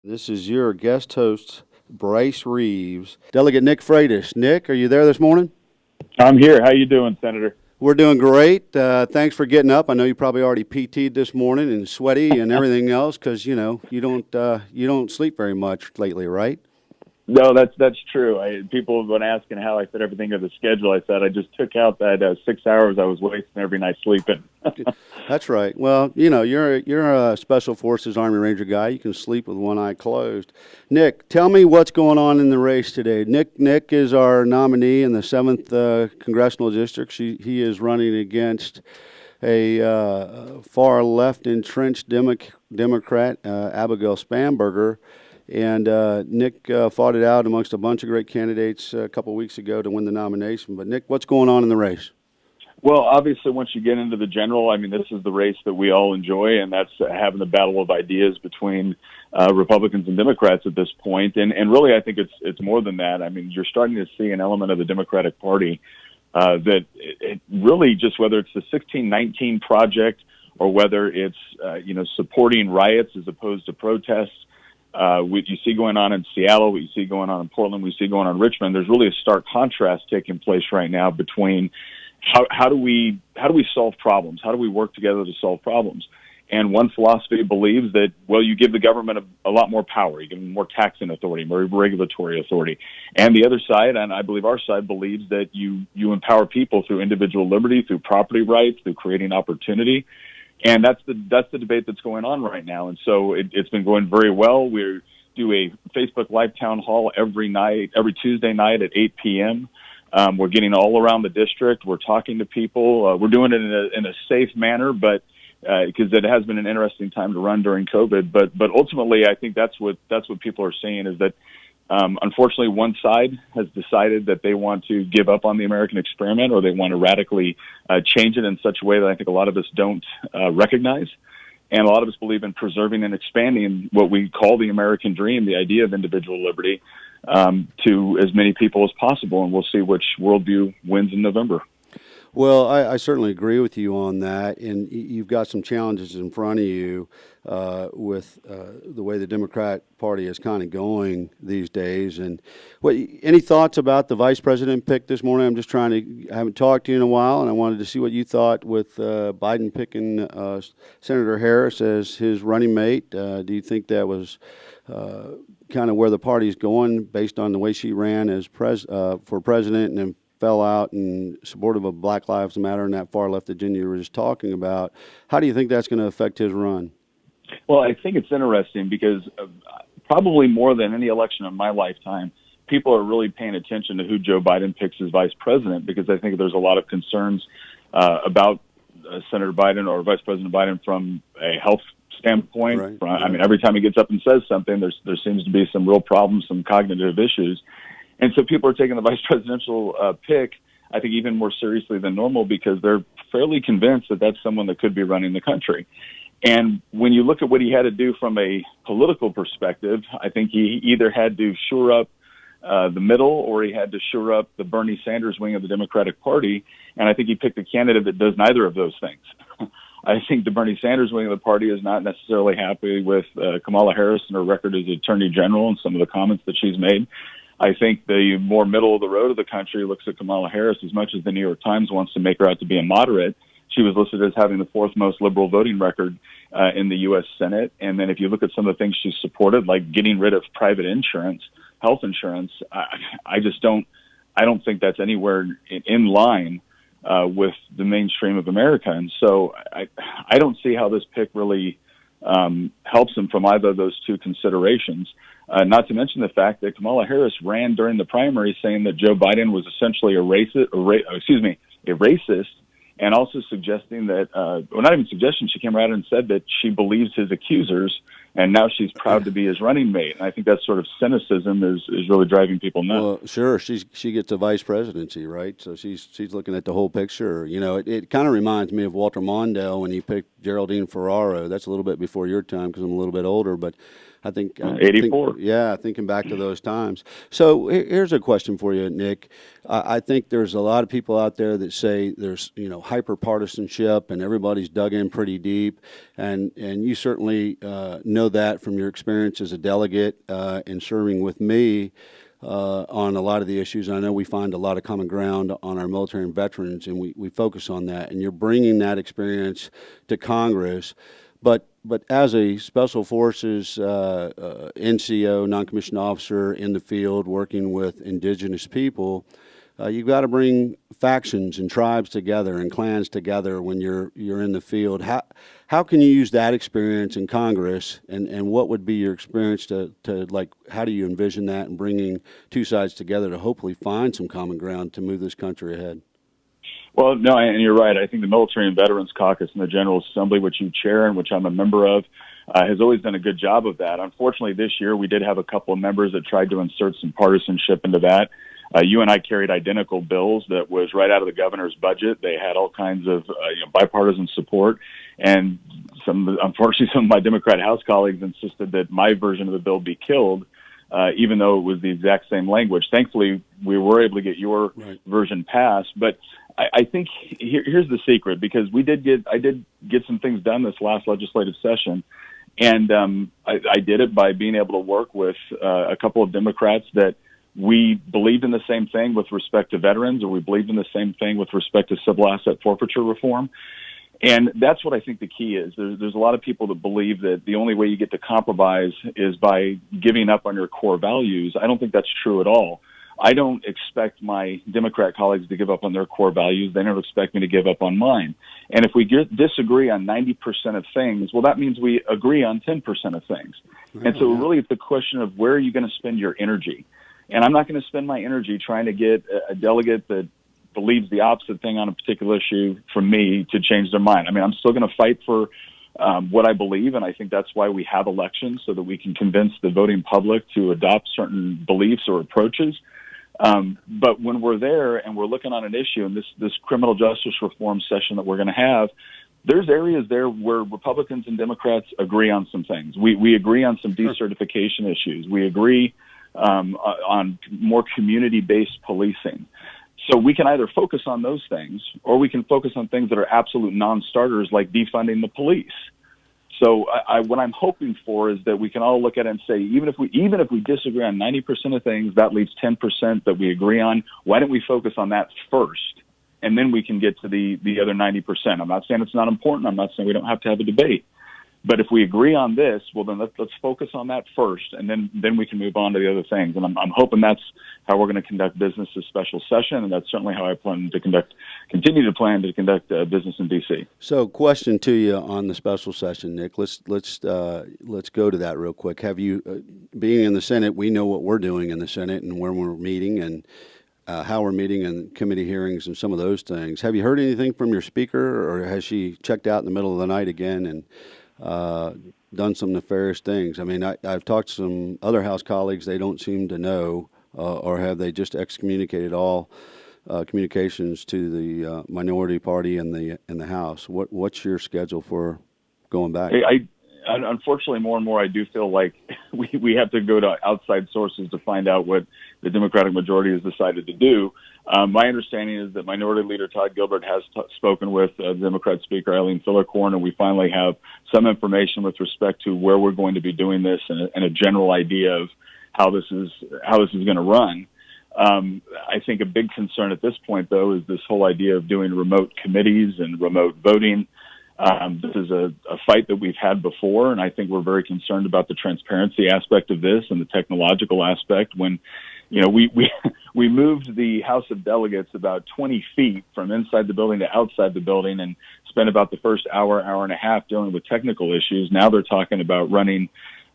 This is your guest host, Bryce Reeves. Delegate Nick Freitas. Nick, are you there this morning? I'm here. How you doing, Senator? We're doing great. Thanks for getting up. I know you probably already PT'd this morning and sweaty and everything else because you don't sleep very much lately, right? No, that's true. People have been asking how I fit everything into the schedule. I said I just took out that 6 hours I was wasting every night sleeping. That's right. Well, you're a Special Forces Army Ranger guy. You can sleep with one eye closed. Nick, tell me what's going on in the race today. Nick is our nominee in the 7th Congressional District. He is running against a far left entrenched Democrat, Abigail Spanberger. And Nick fought it out amongst a bunch of great candidates a couple of weeks ago to win the nomination. But, Nick, what's going on in the race? Well, obviously, once you get into the general, I mean, this is the race that we all enjoy, and that's having the battle of ideas between Republicans and Democrats at this point. And really, I think it's more than that. I mean, you're starting to see an element of the Democratic Party that it really just, whether it's the 1619 project or whether it's supporting riots as opposed to protests. What you see going on in Seattle, what you see going on in Portland, what you see going on in Richmond, there's really a stark contrast taking place right now between how do we solve problems? How do we work together to solve problems? And one philosophy believes that, well, you give the government a lot more power. You give them more taxing authority, more regulatory authority. And the other side, and I believe our side, believes that you empower people through individual liberty, through property rights, through creating opportunity. And that's the debate that's going on right now. And so it's been going very well. We do a Facebook Live town hall every Tuesday night at 8 p.m. We're getting all around the district. We're talking to people. We're doing it in a safe manner, but because it has been an interesting time to run during COVID. But ultimately, I think that's what people are saying is that unfortunately, one side has decided that they want to give up on the American experiment, or they want to radically change it in such a way that I think a lot of us don't recognize. And a lot of us believe in preserving and expanding what we call the American dream, the idea of individual liberty, to as many people as possible. And we'll see which worldview wins in November. Well, I certainly agree with you on that, and you've got some challenges in front of you with the way the Democrat Party is kind of going these days. And any thoughts about the vice president pick this morning? I haven't talked to you in a while, and I wanted to see what you thought with Biden picking Senator Harris as his running mate. Do you think that was kind of where the party's going based on the way she ran as for president and then fell out in supportive of Black Lives Matter and that far left agenda you were just talking about? How do you think that's going to affect his run? Well, I think it's interesting because probably more than any election in my lifetime, people are really paying attention to who Joe Biden picks as vice president, because I think there's a lot of concerns about Senator Biden or Vice President Biden from a health standpoint. Right. I mean, every time he gets up and says something, there seems to be some real problems, some cognitive issues. And so people are taking the vice presidential pick, I think, even more seriously than normal, because they're fairly convinced that that's someone that could be running the country. And when you look at what he had to do from a political perspective, I think he either had to shore up the middle, or he had to shore up the Bernie Sanders wing of the Democratic Party. And I think he picked a candidate that does neither of those things. I think the Bernie Sanders wing of the party is not necessarily happy with Kamala Harris and her record as Attorney General and some of the comments that she's made. I think the more middle of the road of the country looks at Kamala Harris, as much as the New York Times wants to make her out to be a moderate. She was listed as having the fourth most liberal voting record in the U.S. Senate. And then if you look at some of the things she supported, like getting rid of private insurance, health insurance, I don't think that's anywhere in line with the mainstream of America. And so I don't see how this pick really helps him from either of those two considerations. Not to mention the fact that Kamala Harris ran during the primary saying that Joe Biden was essentially a racist, and also suggesting that, well, not even suggesting, she came out and said that she believes his accusers, and now she's proud to be his running mate. And I think that sort of cynicism is really driving people nuts. Well, sure, she gets a vice presidency, right? So she's looking at the whole picture. You know, it kind of reminds me of Walter Mondale when he picked Geraldine Ferraro. That's a little bit before your time because I'm a little bit older, but I think 84. Thinking back to those times. So here's a question for you, Nick. I think there's a lot of people out there that say there's hyper partisanship and everybody's dug in pretty deep, and you certainly know that from your experience as a delegate and serving with me. On a lot of the issues. I know we find a lot of common ground on our military and veterans, and we focus on that. And you're bringing that experience to Congress. But as a Special Forces NCO, non-commissioned officer in the field working with indigenous people, you've got to bring factions and tribes together and clans together when you're in the field. How can you use that experience in Congress, and what would be your experience to how do you envision that and bringing two sides together to hopefully find some common ground to move this country ahead? Well, no, and you're right. I think the Military and Veterans Caucus and the General Assembly, which you chair and which I'm a member of, has always done a good job of that. Unfortunately, this year we did have a couple of members that tried to insert some partisanship into that. You and I carried identical bills that was right out of the governor's budget. They had all kinds of bipartisan support, and unfortunately, some of my Democrat House colleagues insisted that my version of the bill be killed, even though it was the exact same language. Thankfully, we were able to get your version passed. But I think here's the secret, because I did get some things done this last legislative session, and I did it by being able to work with a couple of Democrats that we believed in the same thing with respect to veterans, or we believed in the same thing with respect to civil asset forfeiture reform. And that's what I think the key is. There's a lot of people that believe that the only way you get to compromise is by giving up on your core values. I don't think that's true at all. I don't expect my Democrat colleagues to give up on their core values. They never expect me to give up on mine. And if we disagree on 90% of things, well, that means we agree on 10% of things. And so really it's the question of where are you going to spend your energy? And I'm not going to spend my energy trying to get a delegate that believes the opposite thing on a particular issue from me to change their mind. I mean, I'm still going to fight for what I believe, and I think that's why we have elections, so that we can convince the voting public to adopt certain beliefs or approaches. But when we're there and we're looking on an issue, and this criminal justice reform session that we're going to have, there's areas there where Republicans and Democrats agree on some things. We agree on some decertification issues. We agree on more community-based policing. So we can either focus on those things, or we can focus on things that are absolute non-starters, like defunding the police. So what I'm hoping for is that we can all look at it and say, even if we disagree on 90% of things, that leaves 10% that we agree on. Why don't we focus on that first, and then we can get to the other 90%? I'm not saying it's not important. I'm not saying we don't have to have a debate. But if we agree on this, well, then let's focus on that first, and then we can move on to the other things. And I'm hoping that's how we're going to conduct business this special session, and that's certainly how I continue to plan to conduct business in D.C. So, question to you on the special session, Nick. Let's go to that real quick. Have you, being in the Senate, we know what we're doing in the Senate and where we're meeting and how we're meeting and committee hearings and some of those things. Have you heard anything from your speaker, or has she checked out in the middle of the night again and done some nefarious things? I mean, I've talked to some other House colleagues. They don't seem to know, or have they just excommunicated all communications to the minority party in the House? What's your schedule for going back? Unfortunately, more and more, I do feel like we have to go to outside sources to find out what the Democratic majority has decided to do. My understanding is that Minority Leader Todd Gilbert has spoken with Democrat Speaker Eileen Fillercorn, and we finally have some information with respect to where we're going to be doing this and a general idea of how this is going to run. I think a big concern at this point, though, is this whole idea of doing remote committees and remote voting. This is a fight that we've had before, and I think we're very concerned about the transparency aspect of this and the technological aspect. When, we moved the House of Delegates about 20 feet from inside the building to outside the building and spent about the first hour and a half dealing with technical issues. Now they're talking about running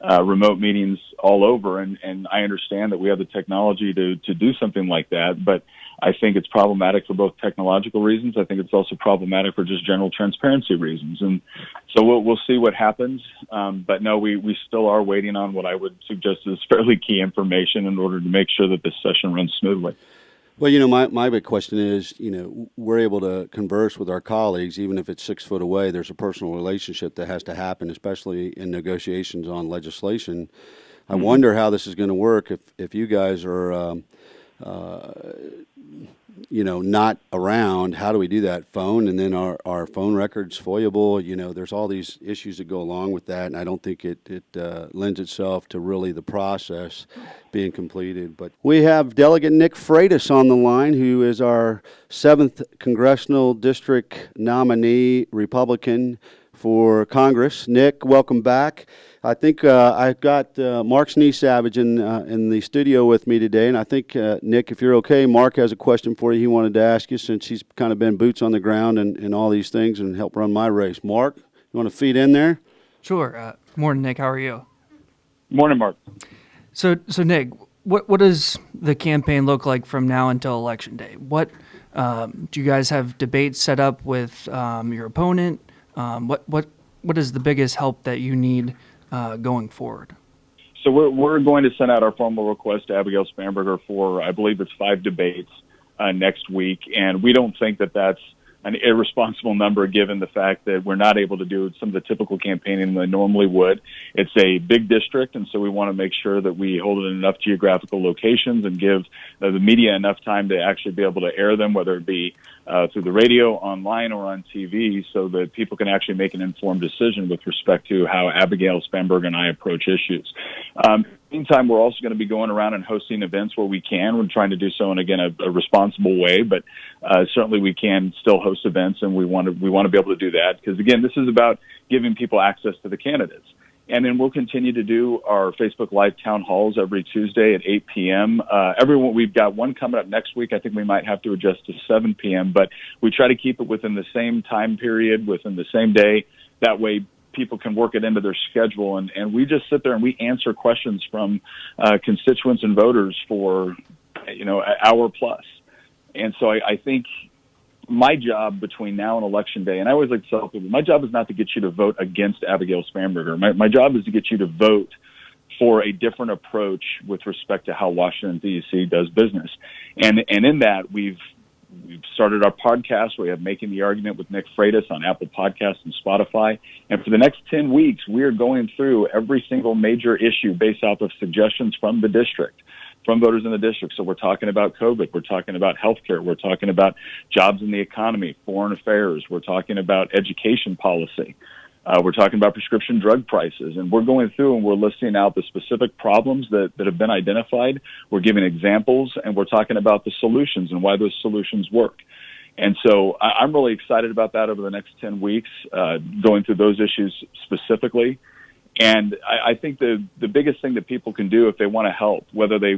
remote meetings all over, and I understand that we have the technology to do something like that, but I think it's problematic for both technological reasons. I think it's also problematic for just general transparency reasons. And so we'll see what happens. But no, we still are waiting on what I would suggest is fairly key information in order to make sure that this session runs smoothly. Well, my big question is, we're able to converse with our colleagues, even if it's 6 foot away. There's a personal relationship that has to happen, especially in negotiations on legislation. I Mm-hmm. wonder how this is going to work if you guys are, uh, not around. How do we do that? Phone, and then our phone records foiable. There's all these issues that go along with that, and I don't think it lends itself to really the process being completed. But we have Delegate Nick Freitas on the line, who is our 7th Congressional District nominee, Republican for Congress. Nick, welcome back. I think I've got Mark Savage in the studio with me today, and I think, Nick, if you're okay, Mark has a question for you he wanted to ask you since he's kind of been boots on the ground and all these things and helped run my race. Mark, you want to feed in there? Sure. Morning, Nick. How are you? Morning, Mark. So Nick, what does the campaign look like from now until Election Day? What do you guys have debates set up with your opponent? What is the biggest help that you need going forward? So we're going to send out our formal request to Abigail Spanberger for, I believe it's 5 debates next week, and we don't think that that's an irresponsible number given the fact that we're not able to do some of the typical campaigning we normally would. It's a big district, and so we want to make sure that we hold it in enough geographical locations and give the media enough time to actually be able to air them, whether it be through the radio, online, or on TV, so that people can actually make an informed decision with respect to how Abigail Spanberger and I approach issues. Meantime, we're also going to be going around and hosting events where we can. We're trying to do so in, again, a responsible way, but certainly we can still host events, and we want to be able to do that because, again, this is about giving people access to the candidates. And then we'll continue to do our Facebook Live town halls every Tuesday at 8 p.m. We've got one coming up next week. I think we might have to adjust to 7 p.m., but we try to keep it within the same time period, within the same day. That way people can work it into their schedule. And we just sit there and we answer questions from constituents and voters for, an hour plus. And so I think my job between now and Election Day, and I always like to tell people, my job is not to get you to vote against Abigail Spanberger. My job is to get you to vote for a different approach with respect to how Washington, D.C. does business. And in that, we've started our podcast. We have Making the Argument with Nick Freitas on Apple Podcasts and Spotify. And for the next 10 weeks, we are going through every single major issue based off of suggestions from the district, from voters in the district. So we're talking about COVID. We're talking about healthcare. We're talking about jobs in the economy, foreign affairs. We're talking about education policy. We're talking about prescription drug prices. And we're going through and we're listing out the specific problems that have been identified. We're giving examples, and we're talking about the solutions and why those solutions work. And so I'm really excited about that over the next 10 weeks, going through those issues specifically. And I think the biggest thing that people can do if they want to help, whether they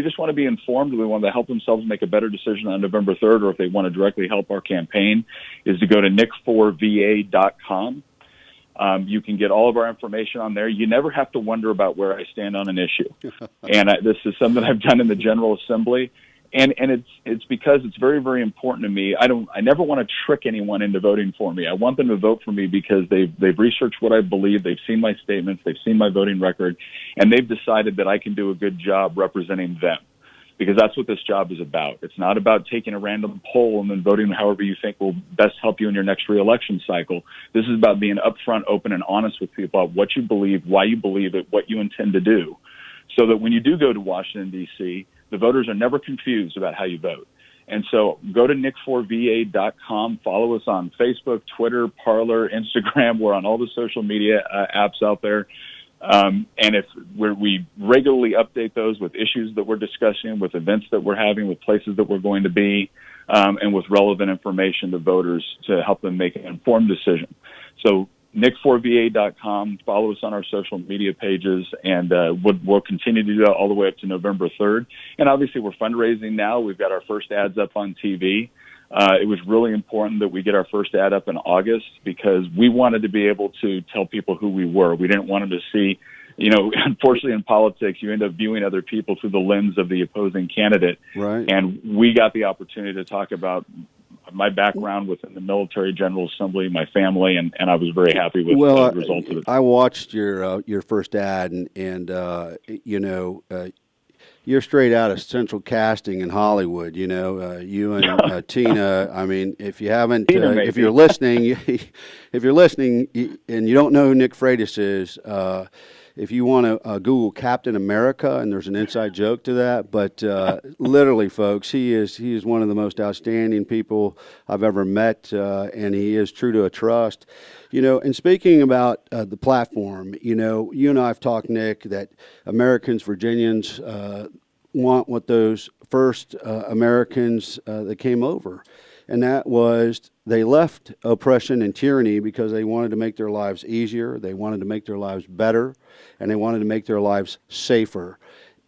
just want to be informed, or they want to help themselves make a better decision on November 3rd, or if they want to directly help our campaign, is to go to nick4va.com. You can get all of our information on there. You never have to wonder about where I stand on an issue. And this is something I've done in the General Assembly. And it's because it's very, very important to me. I never want to trick anyone into voting for me. I want them to vote for me because they've researched what I believe, they've seen my statements, they've seen my voting record, and they've decided that I can do a good job representing them. Because that's what this job is about. It's not about taking a random poll and then voting however you think will best help you in your next reelection cycle. This is about being upfront, open, and honest with people about what you believe, why you believe it, what you intend to do, so that when you do go to Washington, D.C., the voters are never confused about how you vote. And so go to nick4va.com, follow us on Facebook, Twitter, Parler, Instagram. We're on all the social media apps out there. And we regularly update those with issues that we're discussing, with events that we're having, with places that we're going to be, and with relevant information to voters to help them make an informed decision. So nick4va.com, follow us on our social media pages, and we'll continue to do that all the way up to November 3rd. And obviously we're fundraising now. We've got our first ads up on TV. It was really important that we get our first ad up in August because we wanted to be able to tell people who we were. We didn't want them to see, unfortunately in politics, you end up viewing other people through the lens of the opposing candidate. Right. And we got the opportunity to talk about my background within the Military General Assembly, my family, and I was very happy with the results of it. I watched your first ad, and you're straight out of central casting in Hollywood. You know, you and Tina. I mean, if you haven't, Tina, if you're listening, if you're listening and you don't know who Nick Freitas is, if you want to Google Captain America, and there's an inside joke to that, but literally, folks, he is one of the most outstanding people I've ever met, and he is true to a trust. You know, and speaking about the platform, you know, you and I have talked, Nick, that Americans, Virginians want what those first Americans that came over. And that was they left oppression and tyranny because they wanted to make their lives easier, they wanted to make their lives better, and they wanted to make their lives safer.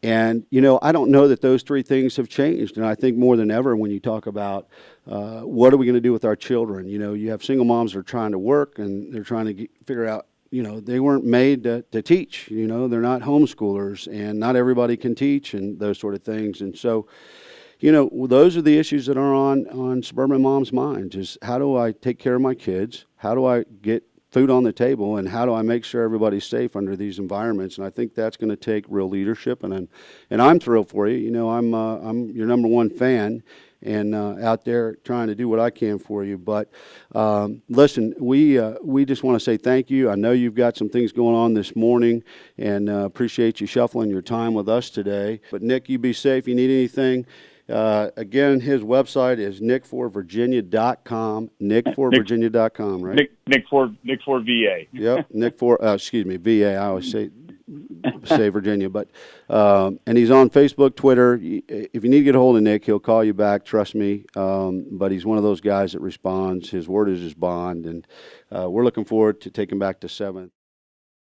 And, you know, I don't know that those three things have changed. And I think more than ever when you talk about what are we going to do with our children, you know, you have single moms that are trying to work and they're trying to figure out, you know, they weren't made to teach, you know, they're not homeschoolers and not everybody can teach and those sort of things. And so, you know, those are the issues that are on suburban moms' minds is how do I take care of my kids? How do I get food on the table? And how do I make sure everybody's safe under these environments? And I think that's going to take real leadership. And I'm thrilled for you. You know, I'm your number one fan and out there trying to do what I can for you. But listen, we just want to say thank you. I know you've got some things going on this morning and appreciate you shuffling your time with us today. But Nick, you be safe. You need anything? Again, his website is nick4virginia.com, nick4virginia.com, right? Nick for VA. Yep, VA. I always say Virginia, but and he's on Facebook, Twitter. If you need to get a hold of Nick, he'll call you back. Trust me. But he's one of those guys that responds. His word is his bond, and we're looking forward to taking back to 7th.